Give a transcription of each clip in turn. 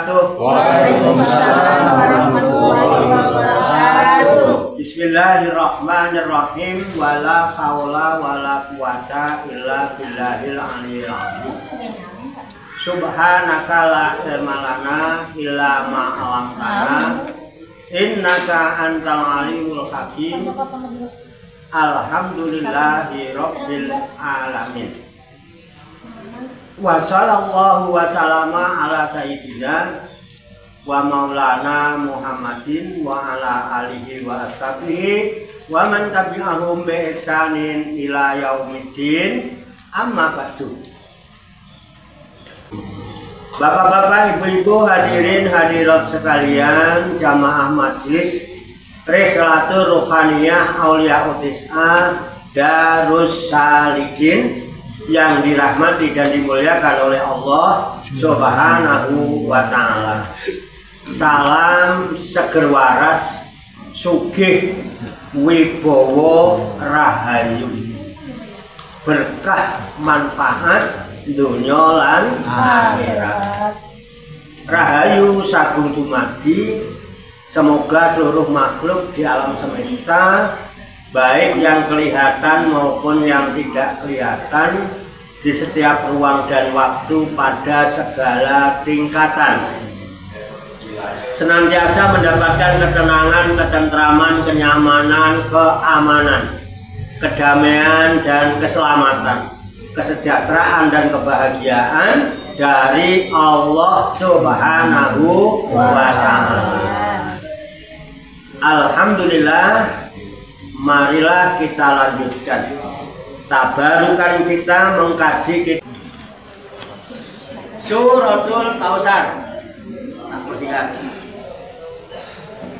wabarakatuh. Waalaikumsalam warahmatullahi wabarakatuh. Bismillahirrahmanirrahim. Wala haula wala quwata illa billahil aliyil azim. Subhanaka la ilma lana illa ma 'allamtana innaka antal alimul hakim. Alhamdulillahi rabbil alamin. Wa sallallahu wa salama ala sayyidina wa maulana Muhammadin wa ala alihi wa ashabihi wa man tabi'ahum bi ihsanin ila yaumiddin. Amma ba'du. Bapak-bapak, ibu-ibu, hadirin hadirat sekalian, jamaah majelis Rihlatul Ruhaniyah Aulia Utis'ah Darus Salikin yang dirahmati dan dimuliakan oleh Allah Subhanahu wa ta'ala. Salam seger waras, sugih wibowo rahayu, berkah manfaat dunya lan akhirat. Rahayu sagung dumadi. Semoga seluruh makhluk di alam semesta, baik yang kelihatan maupun yang tidak kelihatan, di setiap ruang dan waktu pada segala tingkatan, senantiasa mendapatkan ketenangan, ketentraman, kenyamanan, keamanan, kedamaian dan keselamatan, kesejahteraan dan kebahagiaan dari Allah Subhanahu wa ta'ala. Alhamdulillah, marilah kita lanjutkan tabarukan kita mengkaji Suratul Kausar. Tak perhatikan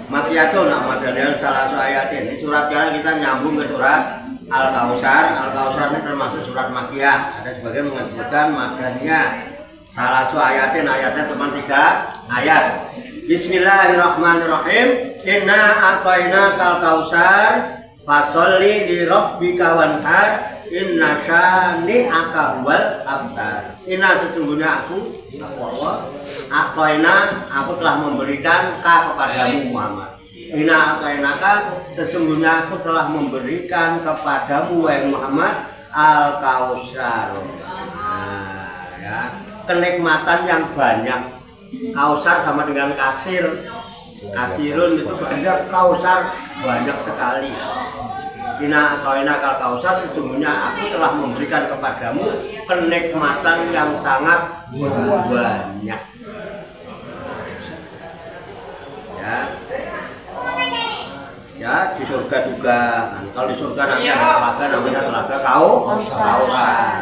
Makiyatun Ahmadiyah salah satu ayat ini. Surat sekarang kita nyambung ke surat Al-Kausar. Al-Kausar ini termasuk surat Makiyah. Ada sebagian menyebutkan Madaniyah. Salah satu ayatnya cuma 3 ayat. Bismillahirrahmanirrahim. Inna a'tainakal kausar fasholli li rabbika wanhar inna syani'aka huwal abtar. Inna sesungguhnya aku Allah aku telah memberikan kepadamu Muhammad. Inna a'tainaka sesungguhnya aku telah memberikan kepadamu wahai Muhammad al-kausar. Nah, ya, kenikmatan yang banyak. Kausar sama dengan kasir, kasirun itu banyak, kausar banyak sekali. Inna a'tainakal kausar sesungguhnya aku telah memberikan kepadamu kenikmatan yang sangat banyak. Ya, di surga juga. Nah, kalau di surga nanti ada telaga namanya telaga Kausar.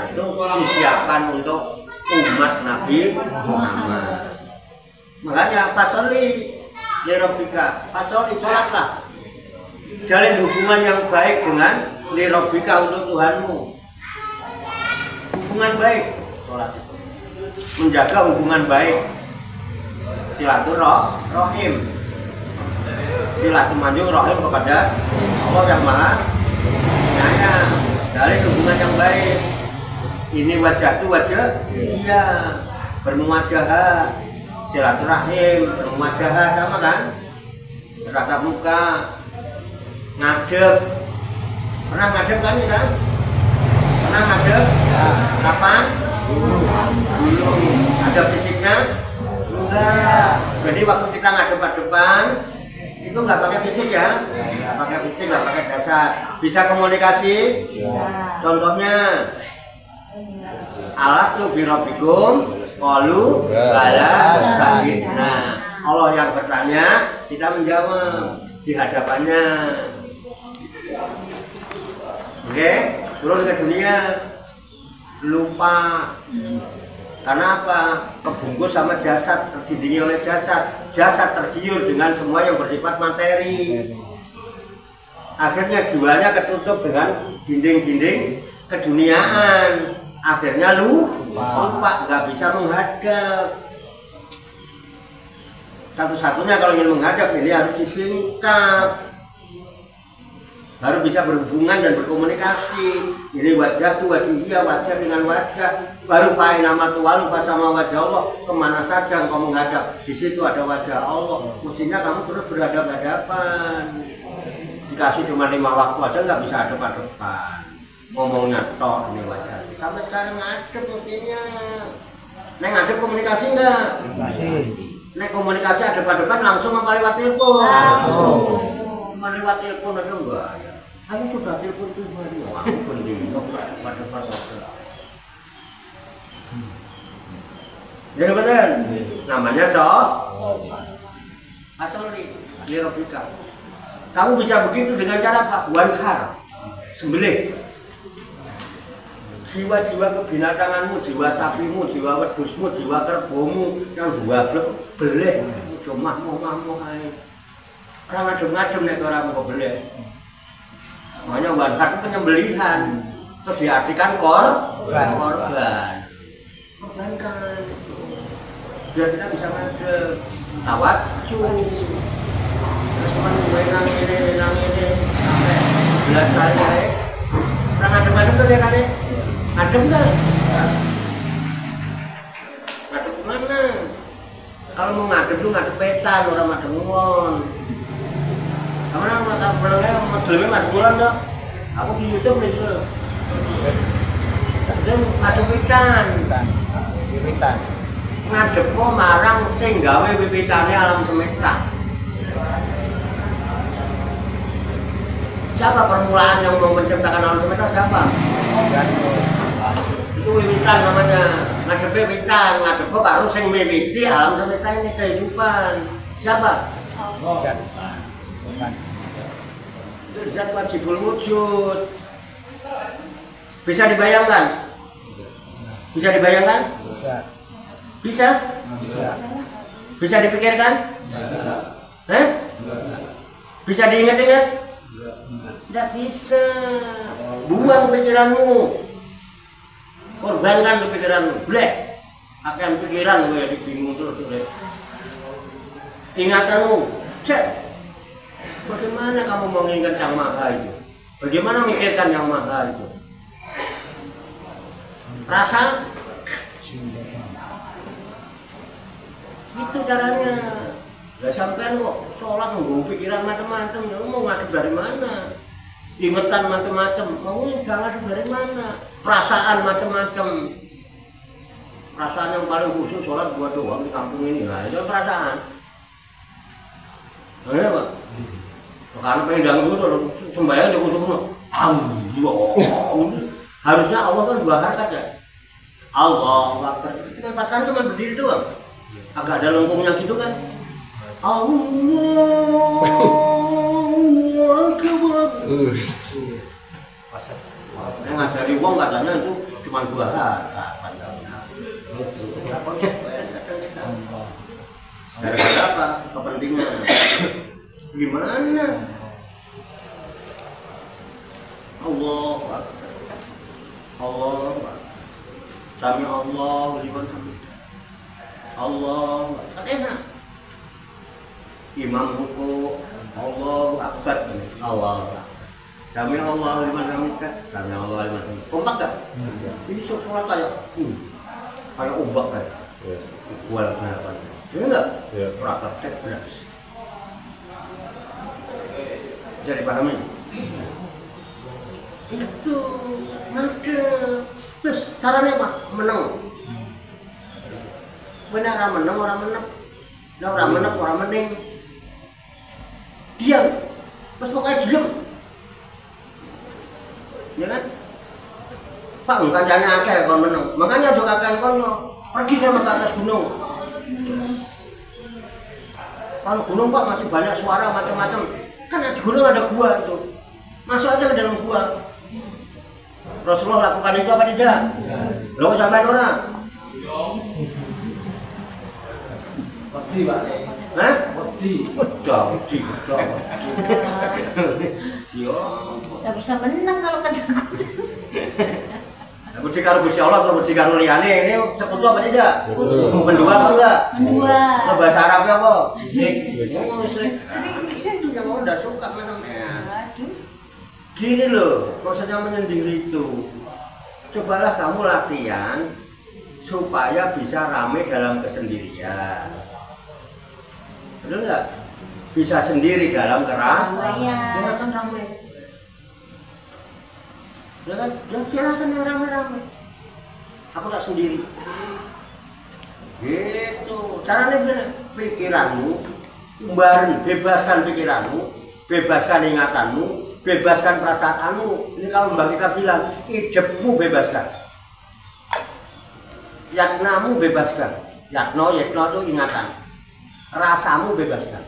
Itu disiapkan untuk umat Nabi Muhammad. Makanya fasholli li rabbika, fasholli sholatlah, jalin hubungan yang baik dengan li rabbika untuk Tuhanmu. Hubungan baik, sholat itu menjaga hubungan baik, silaturahim, silaturahim rahim kepada Allah yang Maha Penyayang. Jalin hubungan yang baik. Ini wajah itu wajah, iya, bermuwajahah. Silaturahim, bermuwajahah sama kan? Bertatap muka, ngadep. Pernah ngadep kan kita? Pernah ngadep? Ya. Kapan? Dulu. Ada fisiknya? Enggak. Jadi waktu kita ngadep-ngadepan itu nggak pakai fisik ya? Nggak pakai fisik, nggak pakai jasad. Bisa komunikasi? Ya. Contohnya alastu birabbikum qalu bala syahidna. Allah yang bertanya, kita menjawab di hadapannya. Oke, turun ke dunia lupa. Karena apa? Kebungkus sama jasad, terdindingi oleh jasad. Jasad tergiur dengan semua yang bersifat materi. Akhirnya jiwanya ketutup dengan dinding-dinding keduniaan. Akhirnya lupa, nggak bisa menghadap. Satu-satunya kalau ingin menghadap ini harus disingkap. baru bisa berhubungan dan berkomunikasi. Ini wajah tuh wajah dengan wajah. Baru pakai nama Tuhan sama wajah Allah. Kemana saja engkau menghadap, di situ ada wajah Allah. Mestinya kamu terus berhadapan-hadapan. Dikasih cuma 5 waktu aja nggak bisa hadap-hadapan. Ngomongnya tok ini wajah. Sampai sekarang ngadep mestinya. Nek ngadep komunikasi enggak? Nek komunikasi hadap-hadapan langsung apa lewat telepon? Langsung. Lewat telepon aja enggak ya. Aku sudah telepon tuh hari. Aku penting kok hadap-hadapan. Jadi benar. Namanya asoli lirobika. Kamu bisa begitu dengan cara apa? Wankar, sembelih. Jiwa-jiwa kebinatanganmu, jiwa sapimu, jiwa wedhusmu, jiwa kerbomu yang beleh, cuma mau ae. Ora ngadem-ngadem nek ora mau beleh. Makanya wankar itu penyembelihan. Terus diartikan korban. Korbankan. Biar kita bisa ngadem. Tawaju. Terus nang ini sampai belas hari ae. Ora ngadem-ngadem tuh kan. Ngadem kan? Ngadem kemana? Kalau mau ngadem tuh ngadem petan, orang ngadem ngon. Karena masa belakangnya lebih mas bulan dong. Aku di YouTube nih dulu. Dia ngadem petan. Ngadem kok marang sing gawe wipitane alam semesta. Siapa permulaan yang mau menciptakan alam semesta siapa? Itu wiwitan namanya. Ngadep wiwitan, ngadep kok baru sing miwiti alam semesta ini kehidupan. Siapa? Itu zat wajibul wujud. Bisa dibayangkan? Bisa dibayangkan? Bisa? Bisa dipikirkan? Bisa diingat-ingat? Tidak bisa. Buang pikiranmu. Korbankan pikiranmu. Blek. Akan pikiran gue jadi bingung terus. Ingatanmu. Cek. Bagaimana kamu mengingat yang maha itu? Bagaimana memikirkan yang maha itu? Rasa? Itu caranya. Gak sampai kok sholat nunggu pikiran macam-macam. Mau ngadep dari mana? Ingetan macam-macam. Mau nggak ngadep dari mana? Perasaan macam-macam. Perasaan yang paling khusus sholat buat doang di kampung ini lah. Itu perasaan. Nah, Pak. Karena pendang itu sembahyang di khusus Allah. Harusnya Allah kan dua harkat ya. Allah Akbar. Kita pasangan cuma berdiri doang. Agak ada lengkungnya gitu kan. Allahu Akbar. Yang ngajari uang katanya itu cuma dua harkat. Gara-gara apa? Kepentingan. Gimana? Allah Akbar. Allah Akbar. Sami Allah liman hamidah. Allah Akbar. Enak. Imam ruku Allahu Akbar. Allah Akbar. Sami Allah liman hamidah. Sami Allah liman hamidah. Kompak tak? Ini sholat kayak ubak kan? Kual kenapa? Ini enggak? Perangkat tek beras. Bisa dipahami? Itu ada. Terus caranya apa? Menang. Benar orang menang, orang menang. Nah, orang menang, orang menang. Diam. Terus pokoknya diam. Ya kan? Pak, kancane akeh kon meneng. Makanya aja kakean kono. Pergi sama ke atas gunung. Kalau gunung Pak masih banyak suara macam-macam. Kan di gunung ada gua itu. Masuk aja ke dalam gua. Rasulullah lakukan itu apa tidak? Lo sampai mana? Wedi Pak. Hah? Wedi. Wedi. Yo. Tidak bisa menang kalau ketakutan. Wedi karo Gusti Allah sama wedi karo liyane ini sekutu apa tidak? Sekutu. Mendua apa enggak? Mendua. Nah, bahasa Arabnya apa? Musrik. Itu yang orang udah suka memang. Gini loh, maksudnya menyendiri itu. Cobalah kamu latihan supaya bisa rame dalam kesendirian. Betul nggak? Bisa sendiri dalam keramaian. Kan ramai. Ya kan? Ya silakan yang rame-rame. Aku tak sendiri. Gitu. Caranya begini. Pikiranmu, umbarin, bebaskan pikiranmu, bebaskan ingatanmu, bebaskan perasaanmu. Ini kalau Mbak kita bilang, hidupmu bebaskan. Yaknamu bebaskan. Yakno itu ingatan. Rasamu bebaskan.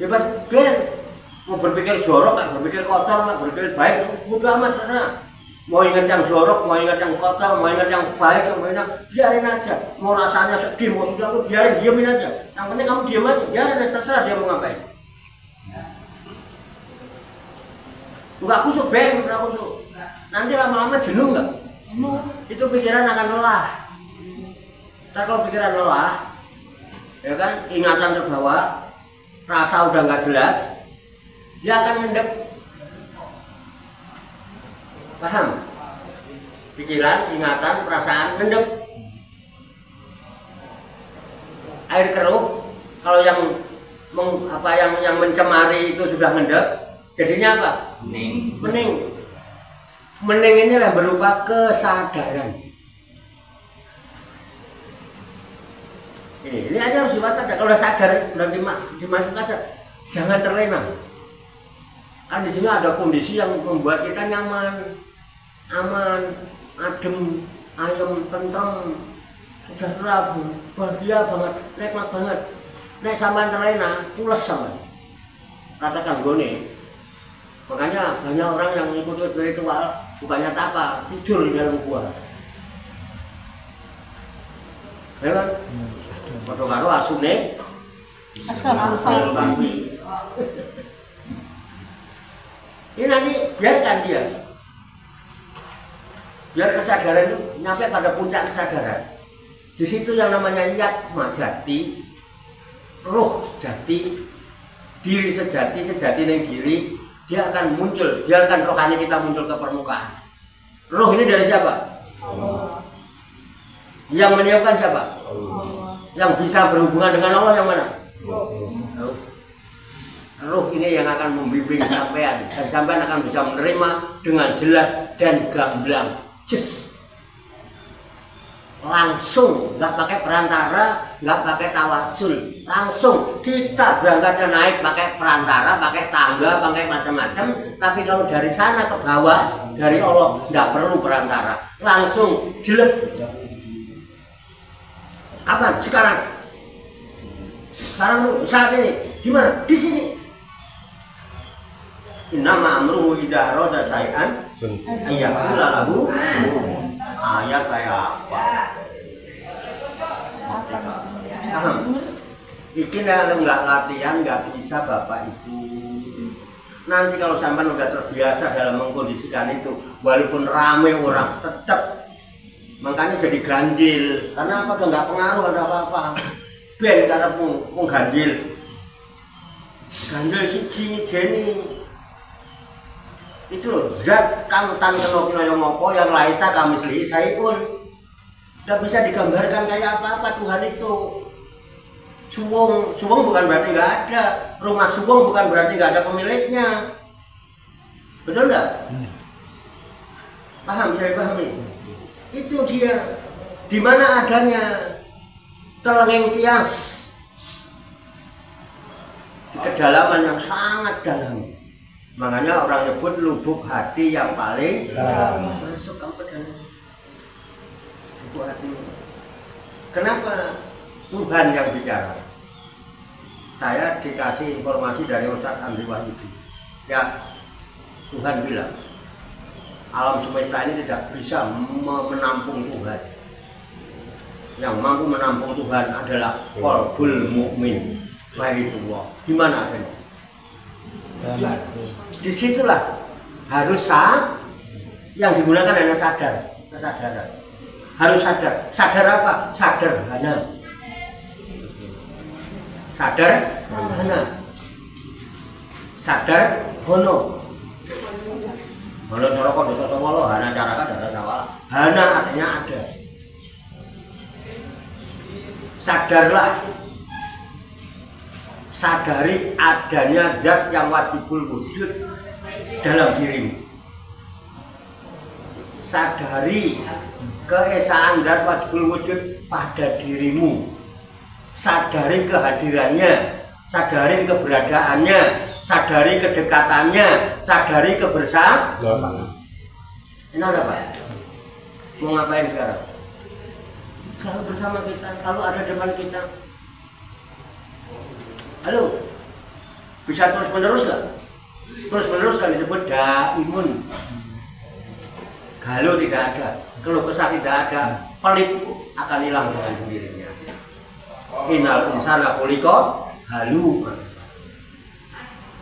Bebas ben. Mau berpikir jorok, mau berpikir kotor, mau berpikir baik, mudah amat sana. Mau ingat yang jorok, mau ingat yang kotor, mau ingat yang baik, mau ingat biarin aja. Mau rasanya sedih, mau sudah aku biarin, diamin aja. Yang penting kamu diam aja, biarin aja, terserah dia mau ngapain. Enggak khusuk, enggak khusuk. Nanti lama-lama jenuh nggak? Jenuh. Itu pikiran akan lelah. Ntar kalau pikiran lelah, ya kan, ingatan terbawa, rasa udah nggak jelas, dia akan ngendep. Paham? Pikiran, ingatan, perasaan ngendep. Air keruh, kalau yang mencemari itu sudah ngendep, jadinya apa? Mening. Mening ini lah berupa kesadaran. Ini aja harus diwatasi. Kalau udah sadar, udah dimasuk aja, jangan terlena. Kan di sini ada kondisi yang membuat kita nyaman, aman, adem, ayem, tentrem, sejahtera, bahagia banget, nikmat banget. Nek sampean terlena, pules sama. Katakan gone. Makanya banyak orang yang mengikuti spiritual bukannya apa, tidur di dalam gua. Ya kan? Padha karo asune Asal ini nanti biarkan dia. Biar kesadaran itu nyampe pada puncak kesadaran. Di situ yang namanya yatma jati, ruh jati, diri sejati, sejati yang diri, dia akan muncul. Biarkan rohani kita muncul ke permukaan. Ruh ini dari siapa? Allah. Yang meniupkan siapa? Allah. Yang bisa berhubungan dengan Allah yang mana? Allah. Ruh ini yang akan membimbing sampean, dan sampean akan bisa menerima dengan jelas dan gamblang. Just langsung, nggak pakai perantara, nggak pakai tawasul, langsung kita berangkatnya naik pakai perantara, pakai tangga, pakai macam-macam. Tapi kalau dari sana ke bawah, dari Allah nggak perlu perantara, langsung jelek. Kapan? Sekarang. Sekarang tuh saat ini. Di mana? Di sini. Innama amruhu idza arada syai'an ayyaqula lahu ayat kayak apa? Paham? Iki kalau nggak latihan nggak bisa Bapak Ibu. Nanti kalau sampean udah terbiasa dalam mengkondisikan itu, walaupun ramai orang tetap, makanya jadi ganjil. Karena apa? Udah nggak pengaruh ada apa-apa. Ben karena pun ganjil. Ganjil siji jeni. Itu loh, zat kang tan keno yang ngopo yang laisa kami selihi saipun. Tidak bisa digambarkan kayak apa-apa Tuhan itu. Suwung bukan berarti nggak ada. Rumah suwung bukan berarti nggak ada pemiliknya. Betul nggak? Paham? Saya pahami. Itu dia. Di mana adanya telengeng tias di kedalaman yang sangat dalam. Makanya orang nyebut lubuk hati yang paling dalam. Masuk ke dalam lubuk hati. Kenapa? Tuhan yang bicara. Saya dikasih informasi dari Ustadz Andri Wahyudi. Ya, Tuhan bilang alam semesta ini tidak bisa menampung Tuhan. Yang mampu menampung Tuhan adalah qalbul mukmin. Baitullah. Di mana adanya? Disitulah harus yang digunakan hanya kesadaran. Harus sadar. Sadar apa? Sederhana. Sadar hono. Kalau cara kok dosa lo hana cara kan ada sawala. Hana artinya ada. Sadarlah. Sadari adanya zat yang wajibul wujud dalam dirimu. Sadari keesaan zat wajibul wujud pada dirimu. Sadari kehadirannya, sadari keberadaannya, sadari kedekatannya, sadari kebersamaan. Ini ada Pak? Mau ngapain sekarang? Selalu bersama kita, selalu ada depan kita. Halo? Bisa terus menerus nggak? Terus menerus kan disebut daimun. Galuh tidak ada, keluh kesah tidak ada, pelit akan hilang dengan sendirinya. Innal insana khuliqa halu'a.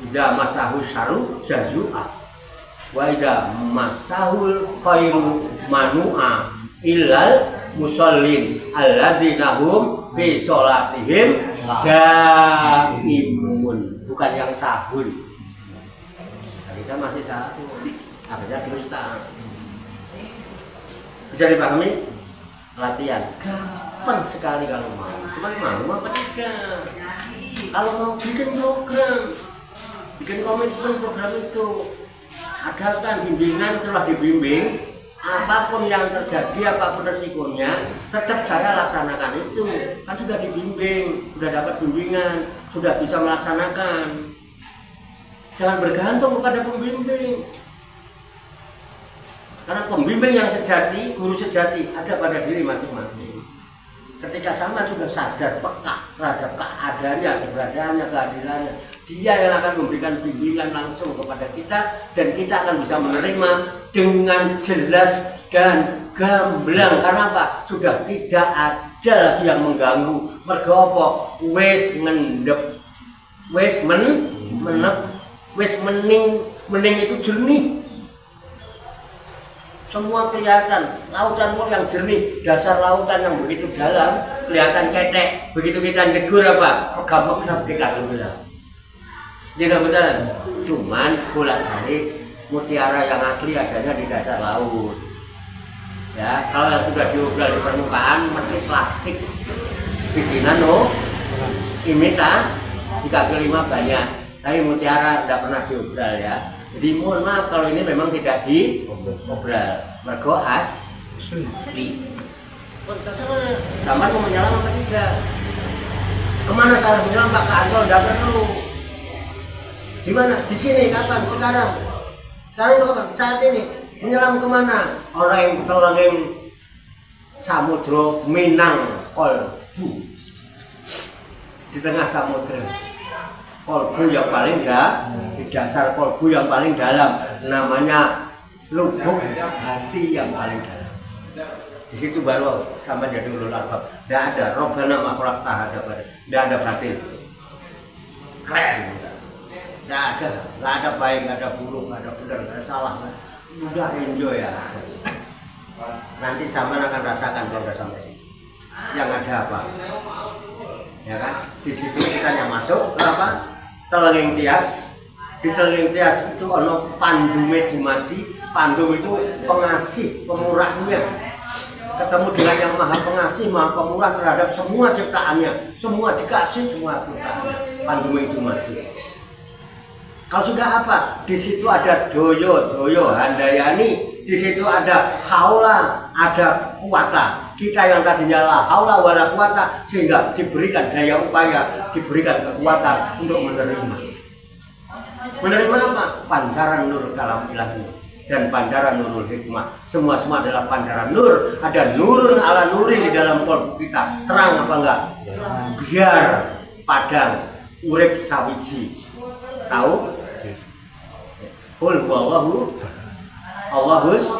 Idza masahu syarru jazua. Wa idza masahul khairu manu'a illal musallin alladzina hum fi sholatihim daimun. Bukan yang sahun. Kita masih sahun. Akhirnya dusta. Bisa dipahami? Latihan gampang sekali kalau mau. Cuma mau apa tidak? Kalau mau bikin program, bikin komitmen program itu, adakan bimbingan. Setelah dibimbing, apapun yang terjadi, apapun resikonya, tetap saya laksanakan itu. Kan sudah dibimbing, sudah dapat bimbingan, sudah bisa melaksanakan. Jangan bergantung kepada pembimbing. Karena pembimbing yang sejati, guru sejati ada pada diri masing-masing. Ketika sama sudah sadar, peka terhadap keadaannya, keberadaannya, kehadirannya, dia yang akan memberikan bimbingan langsung kepada kita, dan kita akan bisa menerima dengan jelas dan gamblang. Karena apa? Sudah tidak ada lagi yang mengganggu. Mergo apa? Wis ngendep, wis menep, wis mening itu jernih. Semua kelihatan, lautan pun yang jernih, dasar lautan yang begitu dalam, kelihatan cetek. Begitu kita negur apa? Megap-megap kita bilang. Tidak betul. Cuman bolak-balik mutiara yang asli adanya di dasar laut. Ya, kalau yang sudah diobral di permukaan mesti plastik. Bikinan imita di kaki 5 banyak, tapi mutiara tidak pernah diobral ya. Jadi mohon maaf kalau ini memang tidak diobral. Mergo asli. Terserah, gambar mau menyelam apa tidak? Kemana saya harus menyelam Pak? Ke Ancol, tidak perlu. Di mana? Di sini, kapan? Sekarang. Sekarang itu kapan? Saat ini. Menyelam kemana? Orang yang samudra Minang Kolbu. Di tengah samudra. Kolbu yang paling di dasar kolbu yang paling dalam, namanya lubuk hati yang paling dalam. Di situ baru sama jadi ulul albab. Tidak ada robbana ma khalaqta hadza, tidak ada batil. Keren. Tidak ada baik, nggak ada buruk, nggak ada benar, nggak ada salah. Udah enjoy ya. Nanti sama akan rasakan kalau udah sampai situ. Yang ada apa? Ya kan? Di situ kita yang masuk ke apa? Telenging tias. Di telenging tias itu ono pandume dumadi. Pandum itu pengasih, pemurahnya. Ketemu dengan yang maha pengasih, maha pemurah terhadap semua ciptaannya. Semua dikasih, semua ciptaannya. Pandume dumadi. Kalau sudah apa? Di situ ada doyo handayani. Di situ ada haula, ada kuwata. Kita yang tadinya la haula wala quwata, sehingga diberikan daya upaya, diberikan kekuatan untuk menerima. Menerima apa? Pancaran nur dalam ilahi dan pancaran nurul hikmah. Semua adalah pancaran nur. Ada nurun ala nurin di dalam kolbu kita. Terang apa enggak? Biar padang urip sawiji. Tahu? Qul huwallahu Allahus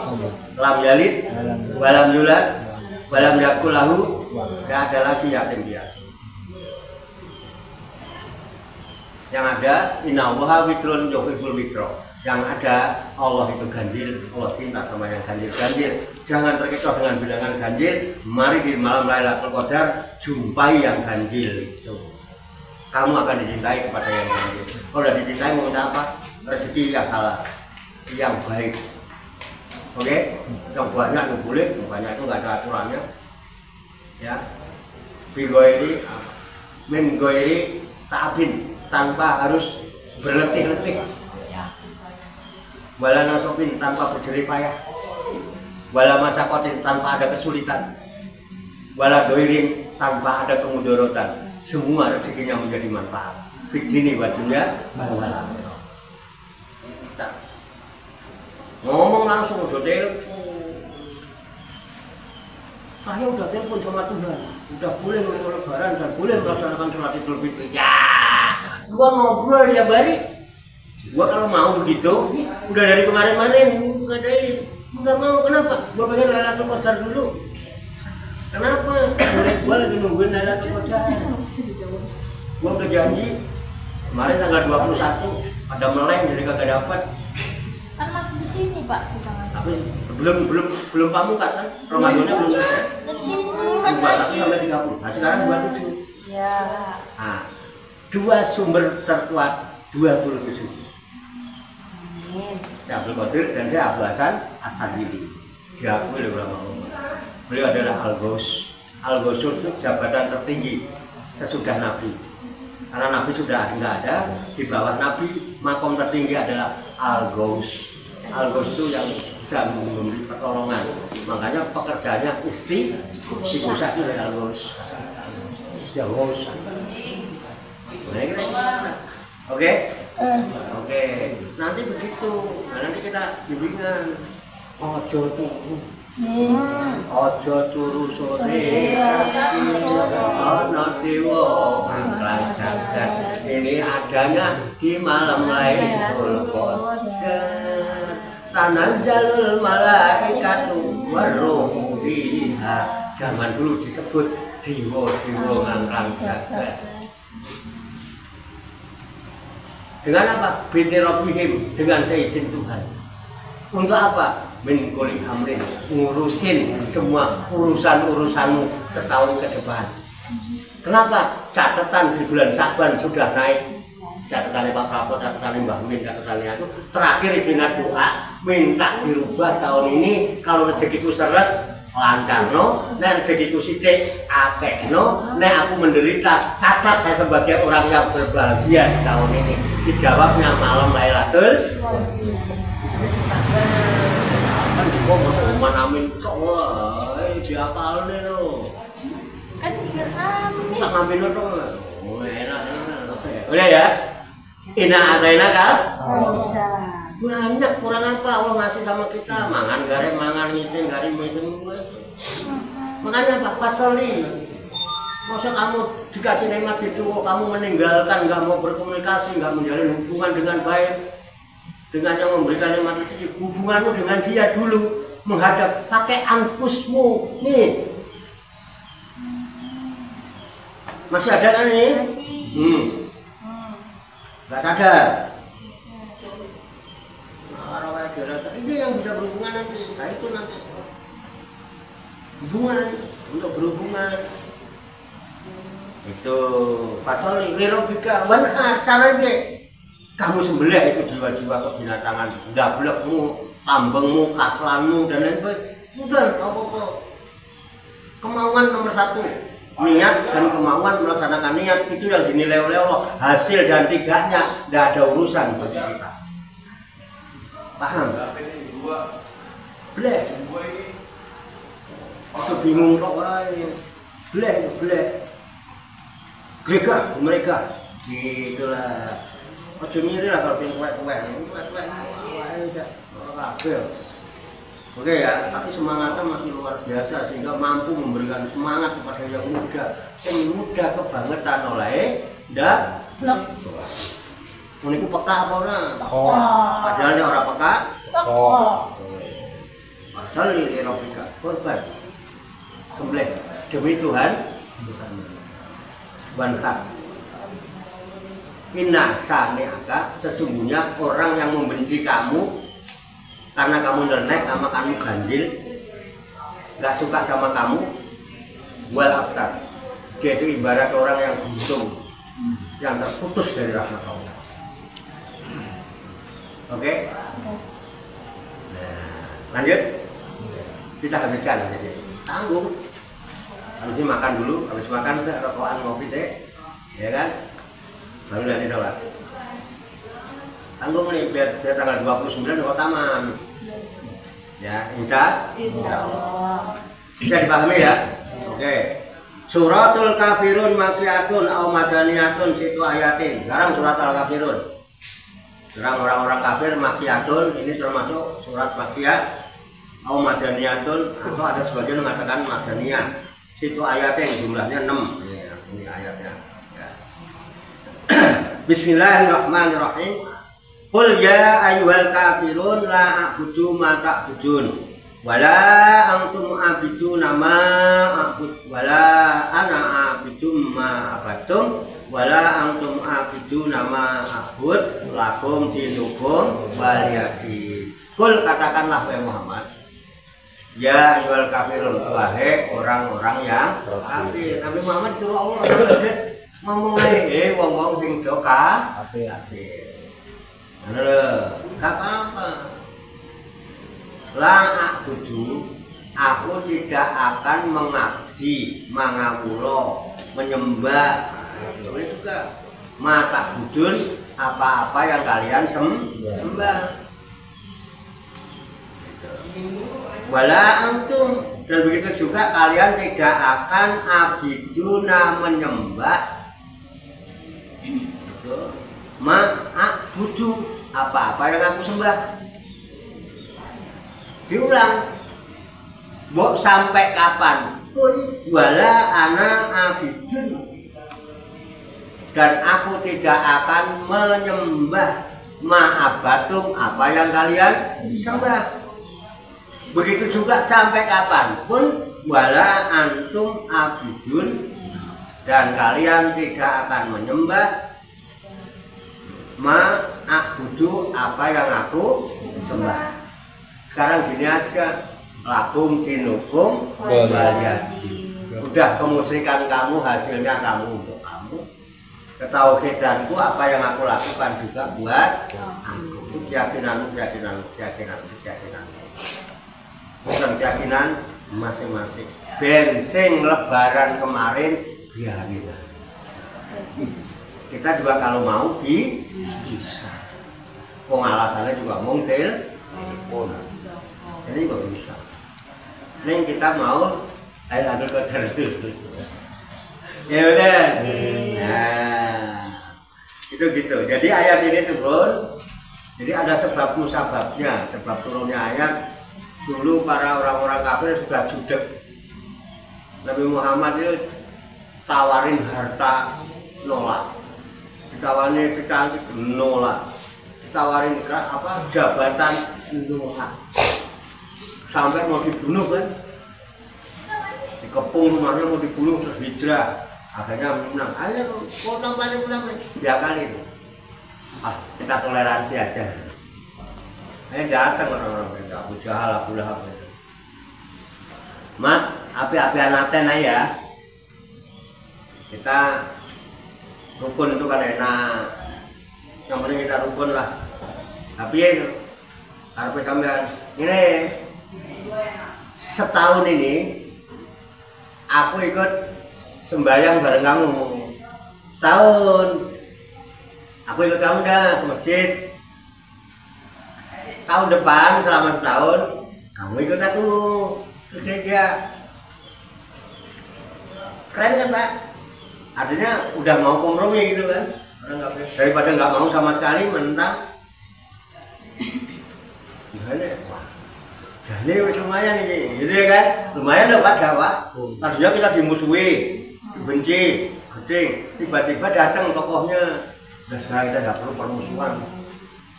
lam yalid walam yulad walam yakul lahu. Tidak ada lagi yatim piatu. Yang ada innallaha witrun yuhibbul witro. Yang ada Allah itu ganjil, Allah cinta sama yang ganjil-ganjil. Jangan terkecoh dengan bilangan ganjil. Mari di malam Lailatul Qadar jumpai yang ganjil itu. Kamu akan dicintai kepada yang ganjil. Kalau sudah dicintai mau minta apa? Rezeki yang halal, yang baik. Oke, yang banyak itu boleh, yang banyak itu nggak ada aturannya. Ya, bigoiri, min goiri ta'abin, tanpa harus berletih-letih. Wala nasopin, tanpa berjerih payah. Wala masakotin, tanpa ada kesulitan. Wala doirin, tanpa ada kemudorotan. Semua rezekinya menjadi manfaat. Fitini wajunya wala. Ngomong langsung udah telepon. Saya udah telepon sama Tuhan, udah boleh untuk lebaran dan boleh melaksanakan sholat Idul Fitri. Ya, gua ngobrol ya bari. Gua kalau mau begitu, udah dari kemarin-kemarin, nggak mau. Kenapa? Gua pengen Lailatul Qadar dulu. Kenapa? Gua lagi nungguin Lailatul Qadar. Gua udah janji kemarin tanggal 21 ada meleng jadi kagak dapat. Kan masih di sini Pak, Tapi belum pamungkas kan? Ramadannya belum selesai. di sini Masih sampai 30. Nah sekarang 27. Ya. Nah, dua sumber terkuat 27. Saya Abdul Qadir dan saya Abu Hasan As-Sadili. Diakui oleh ulama. Beliau adalah Al-Ghaus. Al-Ghaus itu jabatan tertinggi sesudah Nabi. Karena Nabi sudah nggak ada, di bawah Nabi makom tertinggi adalah Al-Ghaus. Al-Ghaus itu yang bisa memberi pertolongan. Makanya pekerjaannya dipusat oleh Al-Ghaus. Al-Ghaus. Oke? Oke. Nanti begitu. Nah, nanti kita bimbingan. Ojo turu. Ojo turu sore. Ana dewa mangklang jagat. Ini adanya di malam Lailatul Qadar. Tanazzalul malaikatu waruhu fiha. Zaman dulu disebut dewa-dewa mangklang jagat. Dengan apa? Binti Rabbihim, dengan seizin Tuhan. Untuk apa? Min kulli amrin, ngurusin semua urusan-urusanmu setahun ke depan. Kenapa? Catatan di bulan Syaban sudah naik. Catatannya Pak Prabowo, catatannya Mbak Min, catatannya itu terakhir izin doa minta dirubah tahun ini kalau rezekiku seret lancarno, nek rezekiku sithik akehno, nek aku menderita catat saya sebagai orang yang berbahagia di tahun ini. Dijawabnya malam Lailatul kan juga mau amin kok diapalne lo. Kan pikir amin. Tak ngambil lo dong. Oh enak. Udah ya. Ina ataina kan? Bisa. Banyak kurang apa Allah ngasih sama kita. Mangan garing mangan ngicing garing ngicing. Makanya apa? Pasali. Masa kamu dikasih nikmat itu kok kamu meninggalkan, nggak mau berkomunikasi, nggak menjalin hubungan dengan baik dengan yang memberikan nikmat itu. Hubunganmu dengan dia dulu menghadap pakai anfusmu nih. Masih ada kan nih? Masih. Nggak sadar. Ini yang bisa berhubungan nanti. Nah itu nanti hubungan untuk berhubungan. Itu pasal lirobika wanhar caranya kamu sembelih itu jiwa-jiwa kebinatangan, dablekmu, tambengmu, kaslanmu dan lain sebagainya. Udah apa-apa. Kemauan nomor satu, niat dan kemauan melaksanakan niat itu yang dinilai oleh Allah. Hasil dan tidaknya tidak ada urusan bagi kita. Paham? Bleh. Aku bingung kok bleh. Mereka gitulah. Ojo mirip lah kalau pengen kuek-kuek. Oke ya, tapi semangatnya masih luar biasa sehingga mampu memberikan semangat kepada yang muda. Yang muda kebangetan oleh ndak blok. Uniku peka apa ora? Padahal dia orang peka. Padahal ini Robika korban. Sembelih demi Tuhan. Bankat. Inna sa'ni'aka, sesungguhnya orang yang membenci kamu karena kamu nyenek sama kamu ganjil, nggak suka sama kamu, wal abtar. Dia itu ibarat orang yang buntung, yang terputus dari rahmat Allah. Oke? Nah, Lanjut, kita habiskan jadi tanggung. Habis ini makan dulu, habis makan udah rokokan ngopi deh, ya kan? Baru nanti sholat. Tanggung nih biar tanggal 29 kok taman. Ya, insya Allah. Bisa dipahami ya? Oke. Suratul Kafirun makiyatun au madaniyatun situ ayatin. Sekarang surat Al-Kafirun. Sekarang orang-orang kafir makiyatun ini termasuk surat makiyah au madaniyatun atau ada sebagian mengatakan madaniyah. Situ ayatin jumlahnya 6. Ini ayatnya. Ya. Bismillahirrahmanirrahim. Qul ya ayyuhal kafirun la a'budu ma ta'budun wala antum a'buduna ma a'bud wala ana a'budu ma abatum wala antum a'buduna ma a'bud lakum dinukum waliyadi. Qul katakanlah wahai Muhammad, ya ayyuhal kafirun, wahai orang-orang yang kafir. Nabi Muhammad disuruh Allah ngomong ae wong-wong sing do kafir. Gak apa-apa. La a'budu, aku tidak akan mengabdi, mangawulo, menyembah. Boleh juga. Mata budun apa-apa yang kalian sembah. Wala antum, dan begitu juga kalian tidak akan abiduna menyembah. Ma'budu apa-apa yang aku sembah. Diulang, mau sampai kapan pun wala ana abidun, dan aku tidak akan menyembah ma'abatum apa yang kalian sembah. Begitu juga sampai kapan pun wala antum abidun, dan kalian tidak akan menyembah ma'budu apa yang aku sembah. Sekarang gini aja, lakum dinukum waliyadi. Udah kemusyrikan kamu hasilnya kamu untuk kamu. Ketauhidanku apa yang aku lakukan juga buat aku. Keyakinanmu. Bukan keyakinan masing-masing. Bensin lebaran kemarin biarin. Kita juga kalau mau bisa. Alasannya juga mau telepon. Jadi nggak bisa. Ini kita mau ayo kodar dulu. Ya udah. Nah, itu gitu. Jadi ayat ini turun. Jadi ada sebab musababnya. Sebab turunnya ayat. Dulu para orang-orang kafir sudah judek. Nabi Muhammad itu tawarin harta nolak. Ditawarin kecantik nolak, ditawarin apa jabatan nolak, sampai mau dibunuh kan, dikepung rumahnya mau dibunuh terus hijrah, akhirnya menang. Ayo potong balik ya kali itu. Kita toleransi aja. Ini datang orang-orang itu Abu Jahal, Abu Lahab. Mat, api-apian aten ya. Kita rukun itu kan enak, yang penting kita rukun lah. Tapi ya harus sampean ini setahun ini aku ikut sembahyang bareng kamu. Setahun aku ikut kamu dah ke masjid. Tahun depan selama setahun kamu ikut aku ke gereja. Keren kan Pak? Artinya udah mau kompromi gitu kan, daripada nggak mau sama sekali menentang. Gimana? Wah, jadi lumayan ini, gitu ya kan? Lumayan dapat dakwah. Tadinya kita dimusuhi, dibenci, gedeng. Tiba-tiba datang tokohnya. Dan sekarang kita nggak perlu permusuhan.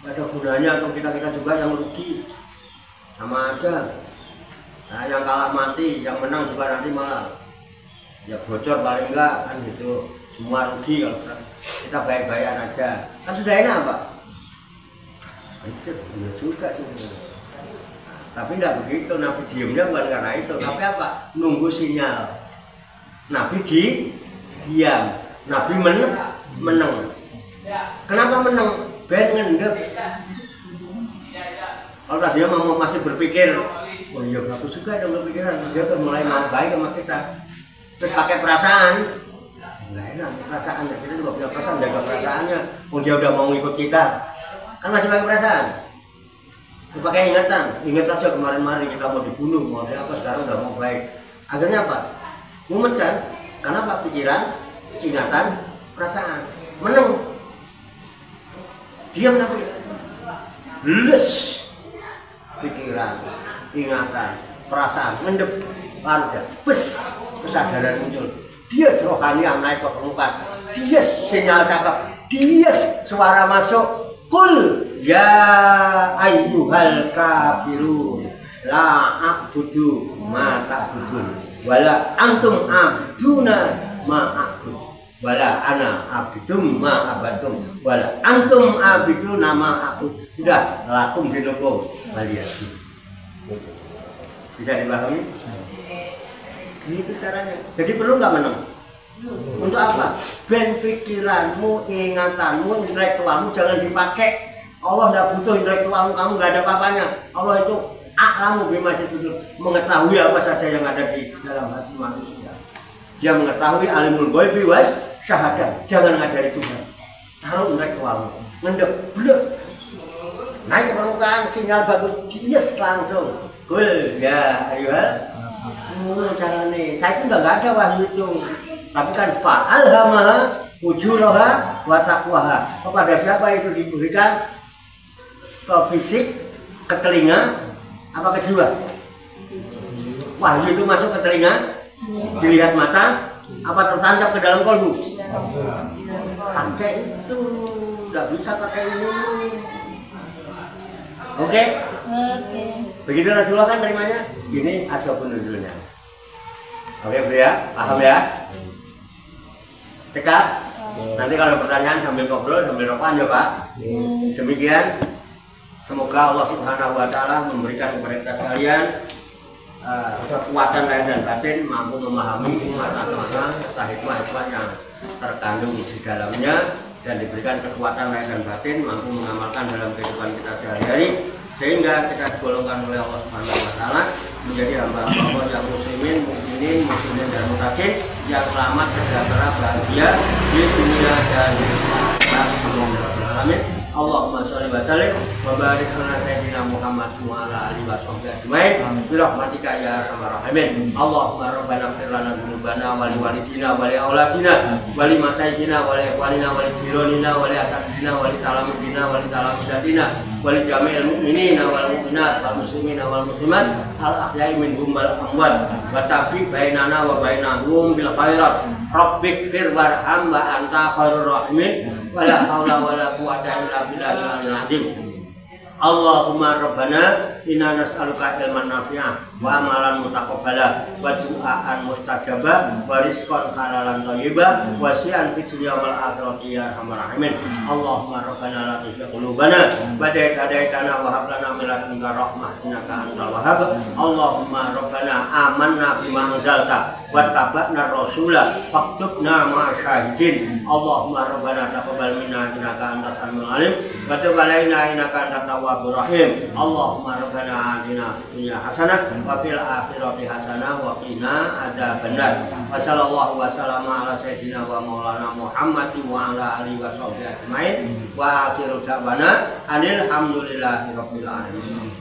Ada gunanya untuk kita juga yang rugi, sama aja. Nah, yang kalah mati, yang menang juga nanti malah. Ya bocor paling enggak kan gitu, semua rugi kalau kita baik-baikan aja, kan sudah enak Pak. Itu benar juga sih. Tapi enggak begitu, Nabi diamnya bukan karena itu, tapi apa? Nunggu sinyal. Nabi diam, Nabi menang. Kenapa menang? Ben ngendep. Kalau Kalau tadinya masih berpikir, oh iya bagus juga dong berpikiran, dia udah mulai mau baik sama kita. Terus pakai perasaan, nggak enak perasaannya. Kita juga punya perasaan, jaga perasaannya. Oh dia udah mau ikut kita, kan masih pakai perasaan. Pakai ingatan, ingat aja kemarin-kemarin kita mau dibunuh, mau apa, sekarang udah mau baik. Akhirnya apa? Mumet kan? Karena apa? Pikiran, ingatan, perasaan. Menang. Diam tapi les. Pikiran, ingatan, perasaan, mendep, lalu bes, kesadaran muncul. Dia rohani yang naik ke permukaan. Dia sinyal cakap. Dia suara masuk. Kul ya ayyuhal kafirun la a'budu ma ta'budun wala antum abduna ma a'bud wala ana abdum ma abadum wala antum abiduna ma a'bud. Sudah lakum dinukum waliyasi. Bisa dipahami? Itu caranya. Jadi perlu nggak menang? Untuk apa? Ben pikiranmu, ingatanmu, intelektualmu jangan dipakai. Allah tidak butuh intelektualmu, kamu nggak ada apa-apanya. Allah itu a'lamu bima yasdur, mengetahui apa saja yang ada di dalam hati manusia. Dia mengetahui alimul ghaibi was syahadah. Jangan ngajari Tuhan. Taruh intelektualmu, ngendep, blek. Naik ke permukaan, sinyal bagus, dies langsung. Kul ya ayyuhal. Caranya saya itu udah nggak ada wahyu itu. Tapi kan fa'alhamaha fujuraha wa taqwaha. Kepada siapa itu diberikan? Ke fisik, ke telinga, apa ke jiwa? Wahyu itu masuk ke telinga, dilihat mata, apa tertancap ke dalam kolbu? Pakai itu, nggak bisa pakai ini. Oke? Begitu Rasulullah kan terimanya? Ini asbabun nuzulnya. Oke bro ya, paham ya? Cekap. Nanti kalau pertanyaan sambil ngobrol, sambil rokokan ya Pak. Demikian. Semoga Allah Subhanahu Wa Taala memberikan kepada kita sekalian kekuatan lahir dan batin, mampu memahami makna-makna serta hikmah-hikmah yang terkandung di dalamnya, dan diberikan kekuatan lahir dan batin, mampu mengamalkan dalam kehidupan kita sehari-hari, sehingga kita digolongkan oleh Allah Subhanahu Wa Taala menjadi hamba-hamba Allah yang muslimin, mukminin, muslimin dan mutakin, yang selamat, sejahtera, bahagia di dunia dan di akhirat. Amin. Allahumma sholli wa sallim wa barik ala sayyidina Muhammad wa ala alihi wa sahbihi ajmain bi rahmatika ya arhamar rahimin. Allahumma rabbana ighfir lana dzunubana wa li walidina wa li auladina wa li masaikina wa li ikhwanina wa li jiranina wa li asatidina wa li talamidina wa li talamidatina wa li jami'il mu'minina wal mu'minat wal muslimina wal muslimat al ahya'i minhum wal amwat wa tabi bainana wa bainahum bil khairat. Rabbighfir warham wa anta khairur rahimin. Wala haula wala quwwata illa billahil azim. Allahumma rabbana inna nas'aluka ilman nafi'an wa amalan mutaqabbala wa du'aan mustajaba wa rizqan halalan thayyiba wa si'an fid dunya wal akhirati ya arhamar rahimin. Allahumma rabbana la tuzigh qulubana ba'da idh hadaytana wa hab lana min ladunka rahmah innaka antal wahhab. Allahumma rabbana amanna bima anzalta wa tabana rasula faktubna ma'a syahidin. Allahumma rabbana taqabbal minna innaka antas samiul alim wa tub alaina innaka antat tawwabur rahim. Allahumma rabbana atina fid dunya hasanah wa fil akhirati hasanah wa qina adzabannar. Wa sallallahu wa sallama ala sayyidina wa maulana Muhammadin wa ala alihi wa sahbihi ajmain. Wa akhiru da'wana alhamdulillahi rabbil alamin.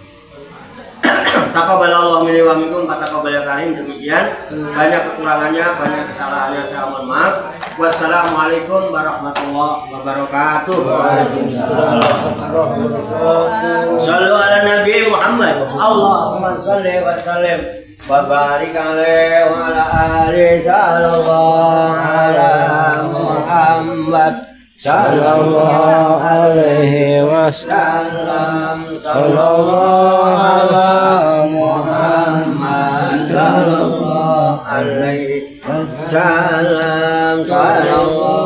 Taqabbalallahu minni wa minkum, taqabbal karim. Demikian, banyak kekurangannya, banyak kesalahannya, saya mohon maaf. Wassalamualaikum warahmatullahi wabarakatuh. Waalaikumsalam warahmatullahi wabarakatuh. Shallu ala Nabi Muhammad. Allahumma shalli wa sallim wa barik alaihi wa ala alihi sallallahu ala Muhammad. Sallallahu alaihi wasallam. Sallallahu ala Muhammad. Sallallahu alaihi wasallam. Sallallahu